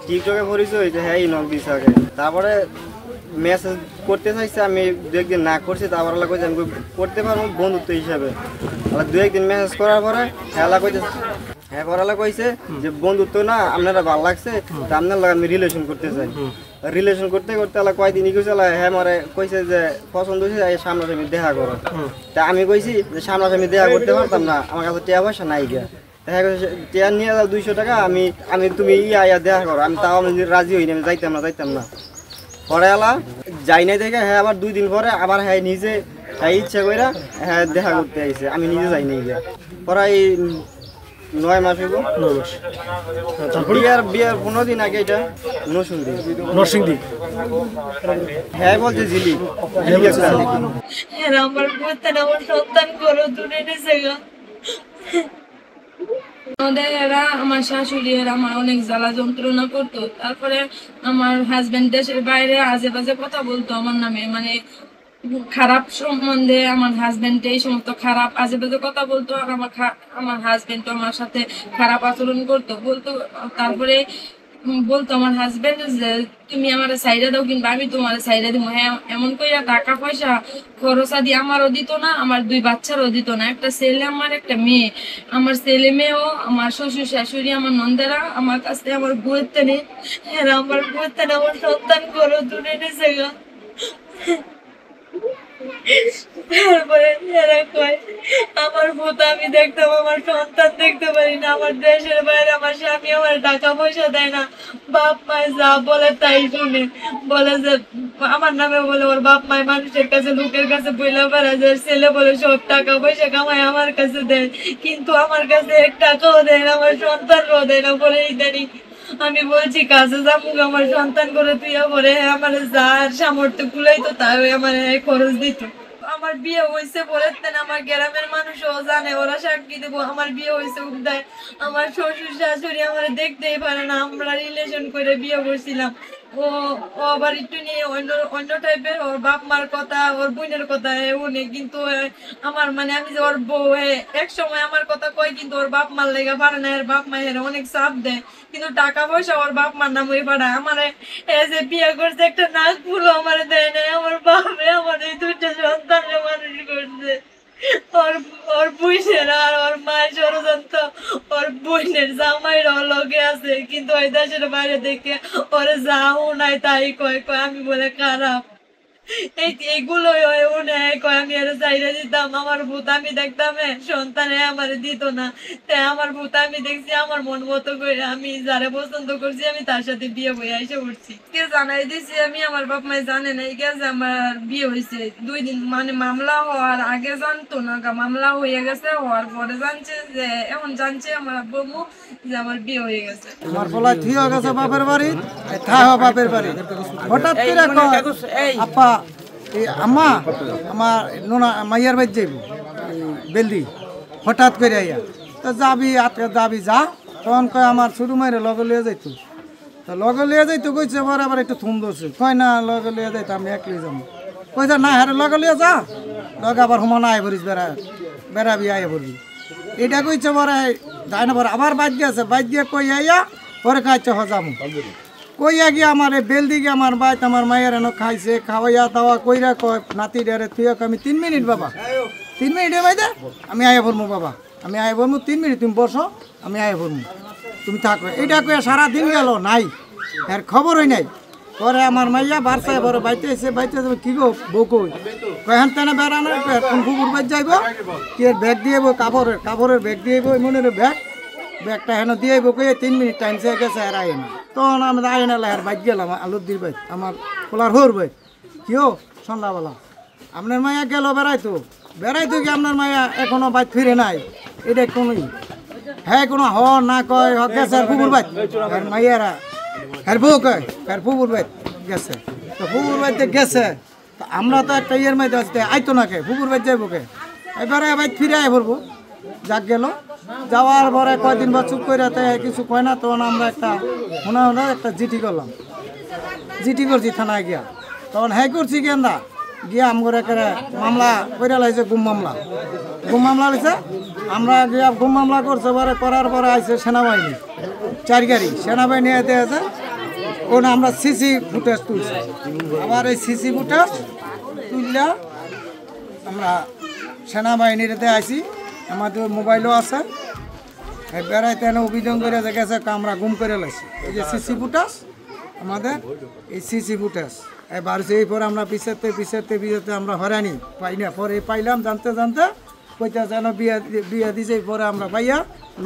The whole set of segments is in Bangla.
টিকটকে পরিচয় হয়েছে, হ্যাঁ নক দিছে আগে। তারপরে মেসেজ করতে চাইছে, আমি দু একদিন না করছি। তারপর আল্লাহ কইছে আমি করতে পারবো বন্ধুত্ব হিসাবে। আল্লাহ দু একদিন মেসেজ করার পরে আল্লাহ কইছে, হ্যাঁ পরালা কইছে যে বন্ধুত্ব না আপনারা ভালো লাগছে, তা আপনার লাগে আমি রিলেশন করতে চাই। রিলেশন করতে করতে আল্লাহ কয়দিনই কইছে, হ্যাঁ মারে কইছে যে পছন্দ হয়েছে সামনাসামনি দেখা করো। তা আমি কইছি যে সামনাসামনি দেখা করতে পারতাম না, আমার কাছে টাকা পয়সা নাই গিয়া। দেখা গেছে টাকা নিয়ে যাও 200 টাকা, আমি তুমি আয়া দেখা করো। আমি তাও আমি রাজি হইনি, আমি যাইতাম না। পরে আলা যাই নাই দেখে হ্যাঁ আবার 2 দিন পরে আবার হ্যাঁ নিজে ইচ্ছা কইরা হ্যাঁ দেখা করতে আইছে, আমি নিজে যাই নাই গিয়া। পরে এই 9 মাস হইব। বিয়ার 15 দিন আগে এটা নরসিংদী হ্যাঁ বলছে জিলি আমার সন্তান করো দূরে এরা আমার শাশুড়ি এরা আমার অনেক জ্বালা যন্ত্রণা করতো। তারপরে আমার হাজবেন্ড দেশের বাইরে আজে বাজে কথা বলতো আমার নামে, মানে খারাপ সম্বন্ধে। আমার হাজবেন্ড এই সমস্ত খারাপ আজে বাজে কথা বলতো, আর আমার হাজবেন্ড আমার সাথে খারাপ আচরণ বলতো। তারপরে বলতো আমার হাজবেন্ড যে তুমি আমার সাইডে দাও, কিন্তু আমি তোমার সাইডে দিব। হ্যাঁ এমন কইরা টাকা পয়সা খরচা দিয়ে আমারও দিত না, আমার 2 বাচ্চারও দিত না। একটা ছেলে আমার, একটা মেয়ে। আমার ছেলে মেয়েও আমার শ্বশুর শাশুড়ি আমার নন্দেরা আমার কাছে আমার বউয়ের তেনে, এরা আমার বউয়ের তেনে আমার সন্তান করো দূরে নিছে গা। তারপরে এরা কয় আমার ভূত আমি দেখতাম, আমার সন্তান দেখতে পারি না। আমার দেশের বাইরে আমার স্বামী আমার টাকা পয়সা দেয় না, বাপ মায় যা বলে তাই শুনে। বলে যে আমার নামে বলে ওর বাপ মায় মানুষের কাছে লোকের কাছে বইলা বেড়ায় যে ছেলে বলে সব টাকা পয়সা কামায় আমার কাছে দেয়, কিন্তু আমার কাছে 1 টাকাও দেয় না, আমার সন্তানও দেয় না। বলে ইদানিং আমি বলছি কাছে যাবো আমার সন্তান করে তুই বলে আমার যার সামর্থ্য গুলাই তো তাই আমার খরচ দিত। আমার বিয়ে হয়েছে বলেছেন, আমার গ্রামের মানুষও জানে, ওরা সাক্ষী দেবো আমার বিয়ে হয়েছে উদ্দায়। আমার শ্বশুর শাশুড়ি আমার দেখতেই পারে না, আমরা রিলেশন করে বিয়ে করছিলাম। ও আবার একটু নিয়ে অন্য টাইপের, ওর বাপ মার কথা ওর বোনের কথা উনি, কিন্তু আমার মানে আমি যে ওর বউ এক সময় আমার কথা কয়, কিন্তু ওর বাপ মার লেগে পারে না। এর বাপ মায়ের অনেক চাপ দেয়, কিন্তু টাকা পয়সা ওর বাপ মার নাম হয়ে পাঠায়। আমার যে বিয়ে করছে একটা নাক ফুলও আমার দেয় নাই। আমার বাপে আমার এই 2টা সন্তান মানুষ করছে। ওর বোনের আর ওর মায়ের ষড়যন্ত্র, ওর বোনের জামাইরাও লগে আছে, কিন্তু ওই দেশের বাইরে দেখে ওরা যাও নাই তাই কয় আমি বলে খারাপ। এইগুলোই কয় আমি আর চাইরে দিতাম। আমার ভূত আমি দেখতাম সন্তানে আমার দিত না, তাই আমার ভূত আমি দেখছি আমার মন মতো করে আমি যারে পছন্দ করছি আমি তার সাথে বিয়ে হয়ে এসে উঠছি। কে জানাই দিছি আমি, আমার বাপ মাই জানে না যে আমার বিয়ে হয়েছে। 2 দিন মানে মামলা হওয়ার আগে জানতো না, মামলা হয়ে গেছে, হওয়ার পরে জানছে যে এখন জানছে আমার আব্বু যে আমার বিয়ে হয়ে গেছে। আমার বলা ঠিক হয়ে গেছে বাপের বাড়ি, বাপের বাড়ি হঠাৎ করে আপা আম্মা আমার নোনা মাইয়ার বাড়ি যাইব বেলদি, হঠাৎ করে আইয়া তো যাবি আটকে যাবি যা। তখন কয় আমার ছোটো মায়ের লগে লিয়ে যাইতো, তো লগে লিয়ে যাইতো কইছে পরে আবার একটু থুম ধরছে, কয় না লগে লিয়ে যাইতো আমি একলি যাবো। কইছে না হ্যাঁ লগে লিয়ে যা, লগে আবার সমান আয় ভরিস বেড়াবি আয় ভরবি। এটা কইছে পরে যাই না, পরে আবার বাইক গেছে, বাইক দিয়ে কই আইয়া পরে খাইছে হজাম কইয়া গিয়ে আমার বেলদি গিয়ে আমার বাইক আমার মায়ের এনে খাইছে, খাওয়াইয়া দাওয়া কইরা কয় নাতি ডেরে তুই আমি 3 মিনিট বাবা, 3 মিনিটে বাইদে আমি আয়া ভরমু বাবা, আমি আয়া ভরমু 3 মিনিট তুমি বসো আমি আয়া ভরমু তুমি থাকো। এইটা কয়ে সারাদিন গেল নাই, এর খবরই নাই। পরে আমার মাইয়া বারসায় বড় বাইতে এসে কি গো বউ কই কখন তেনে বেড়ানো কোন কুকুর বাইর যাইব কি ব্যাগ দিয়ে কাপড়ের ব্যাগ দিয়ে মনের ব্যাগটা হেন দিয়ে কই 3 মিনিট টাইম সে গেছে আর আয় না। তখন আমি আয় না লাহের বাইক গেলাম আলুর দির বাইক আমার খোলার হোর বাইক কিও সন্ধ্যাবেলা আপনার মাইয়া গেল বেড়াইতো কি আপনার মাইয়া এখনো বাইক ফিরে নাই। এটা কোনোই হ্যাঁ কোনো হ না কয় গেছে আর কুকুর বাইক মাইয়ারা হ্যাঁ বউ কয় হ্যাঁ ফুপুর বাইক গেছে, তো ফুপুর বাইতে গেছে। তো আমরা তো একটা ইয়ের মাইতে আসতে আইতো না কে ফুপুর বাইক যাইব কে, এবারে বাইক ফিরে আয় পড়বো। যাক গেল যাওয়ার পরে কয়দিন বা চুপ করে কিছু কয় না, তখন আমরা একটা মনে একটা জিটি করলাম, জিটি করছি থানায় গিয়া। তখন হ্যাঁ করছি গেন্দা গিয়া আমার একেবারে মামলা করে লাইছে, গুম মামলা লাইছে। আমরা গিয়া গুম মামলা করছে পরে করার পরে আইছে সেনাবাহিনী 4 গাড়ি, সেনাবাহিনী এতে আছে ওনা আমরা সিসি ফুটেজ তুলছি আবার এই সিসি ফুটেজ তুললে আমরা সেনাবাহিনীতে আইছি আমাদের মোবাইলও আছে বেড়াইতে এনে অভিযোগ করে গেছে আমরা গুম করে লাইছি এই যে সিসি ফুটেজ আমাদের এই সিসি ফুটেজ এবার সেই পরে আমরা পিছাতে আমরা হরানি পাই না পরে পাইলাম জানতে কইতে যেন বিয়া দিছে পরে আমরা পাইয়া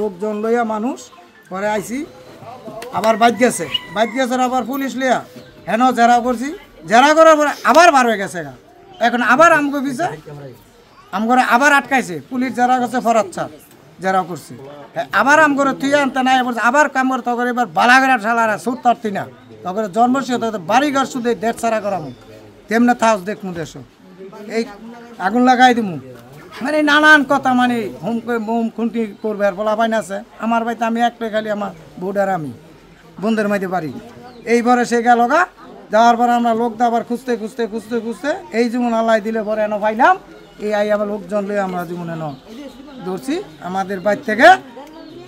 লোকজন লইয়া মানুষ পরে আইছি আবার বাদ গেছে আবার পুলিশ লিয়া হেন জেরা করছি জেরা করার পরে আবার বার হয়ে গেছে এখন আবার আমগো পিছে আমগরে আবার আটকাইছে পুলিশ জেরা করছে ফরাচ্ছা জেরা করছে আবার আমগরে তুই আনতে নাই আবার কাম করে তখন এবার বালাগড়া ঠালারা সুদ তারতি না তখন জন্মসি বাড়িঘর শুধু দেড় ছাড়া করামু তেমনি থাস দেখমু দেশ এই আগুন লাগাই দিমু মানে নানান কথা মানে হোম খুঁটি করবে আর বলা পাই না আছে আমার বাড়িতে আমি একটাই খালি আমার বউডার আমি বন্ধের মাঝে বাড়ি এইবারে সে গেল গা যাওয়ার পরে আমরা লোক দাবার খুঁজতে এই যেমন আল্লাহ দিলে পরে এনে পাইলাম এই আই আবার লোকজন লয়ে আমরা যেমন এনে ধরছি আমাদের বাড়ি থেকে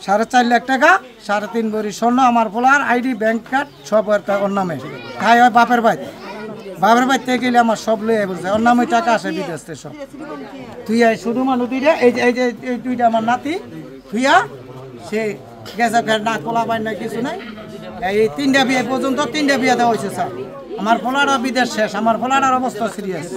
4.5 লাখ টাকা 3.5 ভরি স্বর্ণ আমার পোলার আইডি ব্যাংক কার্ড সব ওর নামে খাই হয় বাপের বাড়ি থেকে গেলে আমার সব লয়ে বলছে ওর নামে টাকা আসে বিদেশ থেকে সব তুই শুধু মানুষ দুইটা এই যে দুইটা আমার নাতি তুইয়া সে গেছে না কোলা পাই না কিছু নাই এই 3টা বিয়ে পর্যন্ত 3টা বিয়ে দেওয়া হয়েছে স্যার আমার পোলারও বিদেশ শেষ আমার পোলার অবস্থা সিরিয়াস